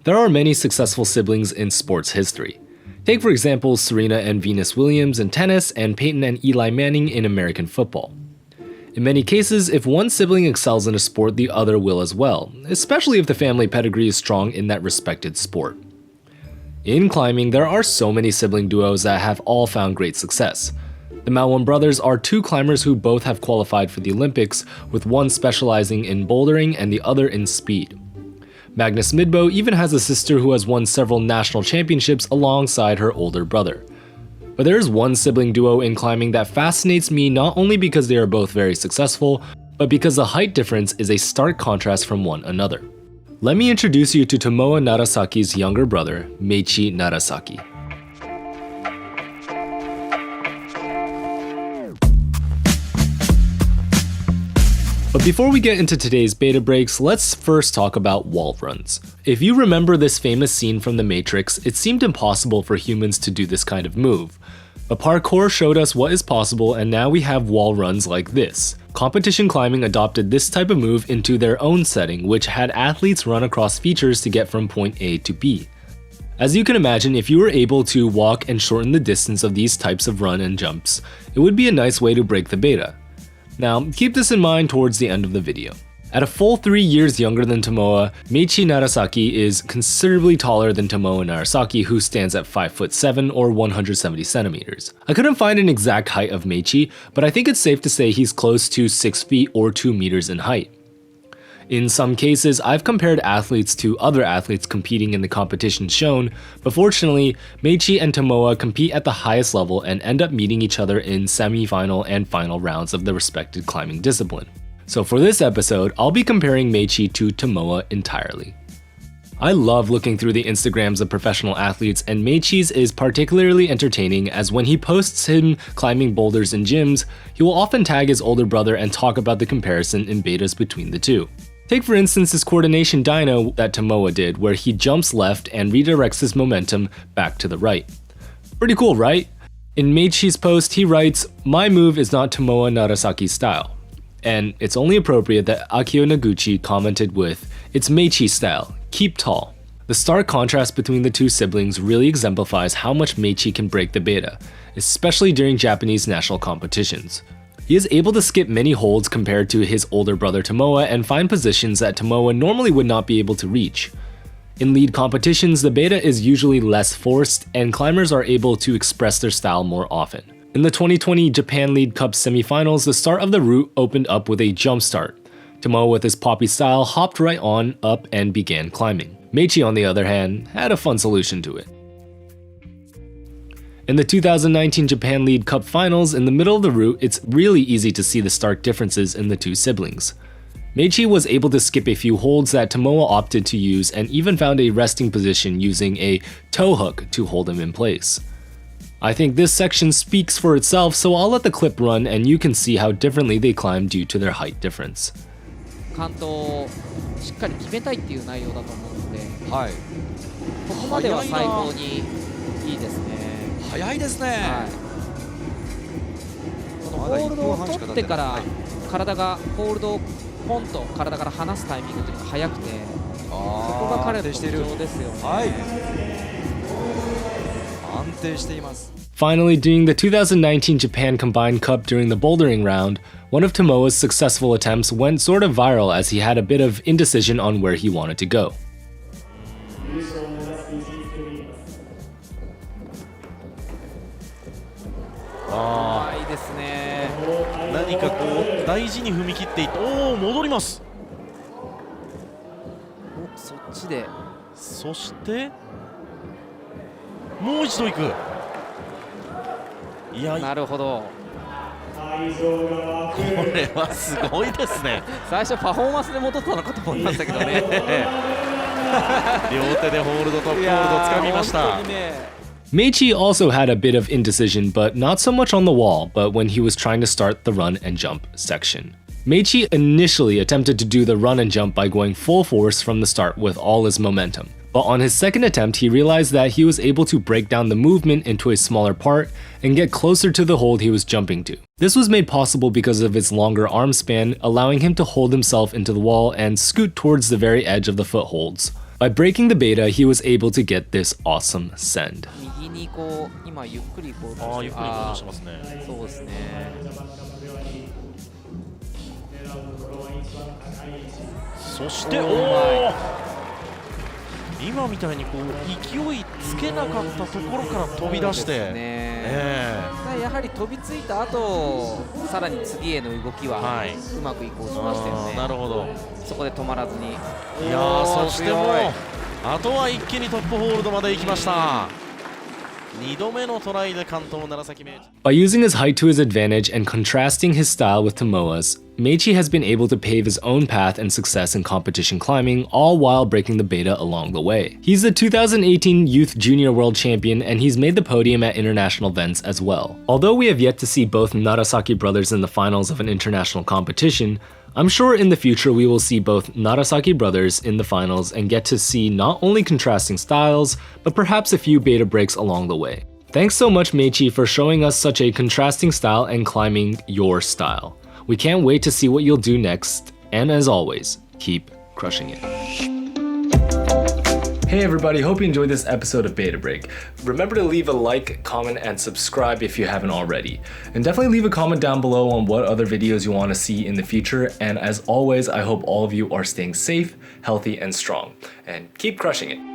There are many successful siblings in sports history. Take for example Serena and Venus Williams in tennis and Peyton and Eli Manning in American football. In many cases, if one sibling excels in a sport, the other will as well, especially if the family pedigree is strong in that respected sport. In climbing, there are so many sibling duos that have all found great success. The Malwon brothers are two climbers who both have qualified for the Olympics, with one specializing in bouldering and the other in speed. Magnus Midbo even has a sister who has won several national championships alongside her older brother. But there is one sibling duo in climbing that fascinates me not only because they are both very successful, but because the height difference is a stark contrast from one another. Let me introduce you to Tomoa Narasaki's younger brother, Meichi Narasaki. But before we get into today's beta breaks, let's first talk about wall runs. If you remember this famous scene from The Matrix, it seemed impossible for humans to do this kind of move. But parkour showed us what is possible, and now we have wall runs like this. Competition climbing adopted this type of move into their own setting, which had athletes run across features to get from point A to B. As you can imagine, if you were able to walk and shorten the distance of these types of run and jumps, it would be a nice way to break the beta. Now, keep this in mind towards the end of the video. At a full 3 years younger than Tomoa, Meichi Narasaki is considerably taller than Tomoa Narasaki, who stands at 5'7" or 170 centimeters. I couldn't find an exact height of Meichi, but I think it's safe to say he's close to 6 feet or 2 meters in height. In some cases, I've compared athletes to other athletes competing in the competition shown, but fortunately, Meichi and Tomoa compete at the highest level and end up meeting each other in semi-final and final rounds of the respected climbing discipline. So for this episode, I'll be comparing Meichi to Tomoa entirely. I love looking through the Instagrams of professional athletes, and Meichi's is particularly entertaining as when he posts him climbing boulders in gyms, he will often tag his older brother and talk about the comparison in betas between the two. Take for instance his coordination dyno that Tomoa did, where he jumps left and redirects his momentum back to the right. Pretty cool, right? In Meichi's post, he writes, "My move is not Tomoa Narasaki's style." And it's only appropriate that Akio Noguchi commented with, "It's Meichi style, keep tall." The stark contrast between the two siblings really exemplifies how much Meichi can break the beta, especially during Japanese national competitions. He is able to skip many holds compared to his older brother Tomoa and find positions that Tomoa normally would not be able to reach. In lead competitions, the beta is usually less forced, and climbers are able to express their style more often. In the 2020 Japan Lead Cup semifinals, the start of the route opened up with a jump start. Tomoa, with his poppy style, hopped right on up and began climbing. Meichi, on the other hand, had a fun solution to it. In the 2019 Japan Lead Cup finals, in the middle of the route, it's really easy to see the stark differences in the two siblings. Meichi was able to skip a few holds that Tomoa opted to use and even found a resting position using a toe hook to hold him in place. I think this section speaks for itself, so I'll let the clip run and you can see how differently they climb due to their height difference. 関東をしっかり決めたいっていう内容だと思うので、はい、ここまでは最高にいいですね。早いですね。はい、このホールドを取ってから体がホールドをポンと体から離すタイミングというのが早くて、そこが彼の特徴ですよね。はい、安定しています。Finally, during the 2019 Japan Combined Cup during the bouldering round, one of Tomoa's successful attempts went sort of viral as he had a bit of indecision on where he wanted to go. いいですね。何かこう大事に踏み切っていって、おお戻ります。お、そっちで。そしてもう一度行く。いや、なるほど。これはすごいですね。最初パフォーマンスで戻ったのかと思いましたけどね。両手でホールドトップホールド掴みました。Meichi also had a bit of indecision, but not so much on the wall, but when he was trying to start the run and jump section. Meichi initially attempted to do the run and jump by going full force from the start with all his momentum. But on his second attempt, he realized that he was able to break down the movement into a smaller part and get closer to the hold he was jumping to. This was made possible because of his longer arm span, allowing him to hold himself into the wall and scoot towards the very edge of the footholds. By breaking the beta, he was able to get this awesome send. 右にこう今ゆっくり行こうとしてゆっくり行こうとしてますね。そうですね。そして今みたいにこう勢いつけなかったところから飛び出して、やはり飛びついた後さらに次への動きはうまくいこうとしましたよね。なるほど。そこで止まらずに、いやー、そしてもうあとは一気にトップホールドまで行きました。2度目のトライで関東長崎明治。 By using his height to his advantage and contrasting his style with Tomoa's, Meichi has been able to pave his own path and success in competition climbing, all while breaking the beta along the way. He's the 2018 Youth Junior World Champion, and he's made the podium at international events as well. Although we have yet to see both Narasaki brothers in the finals of an international competition, I'm sure in the future we will see both Narasaki brothers in the finals and get to see not only contrasting styles, but perhaps a few beta breaks along the way. Thanks so much, Meichi, for showing us such a contrasting style and climbing your style. We can't wait to see what you'll do next, and as always, keep crushing it. Hey everybody, hope you enjoyed this episode of Beta Break. Remember to leave a like, comment, and subscribe if you haven't already. And definitely leave a comment down below on what other videos you want to see in the future. And as always, I hope all of you are staying safe, healthy, and strong. And keep crushing it.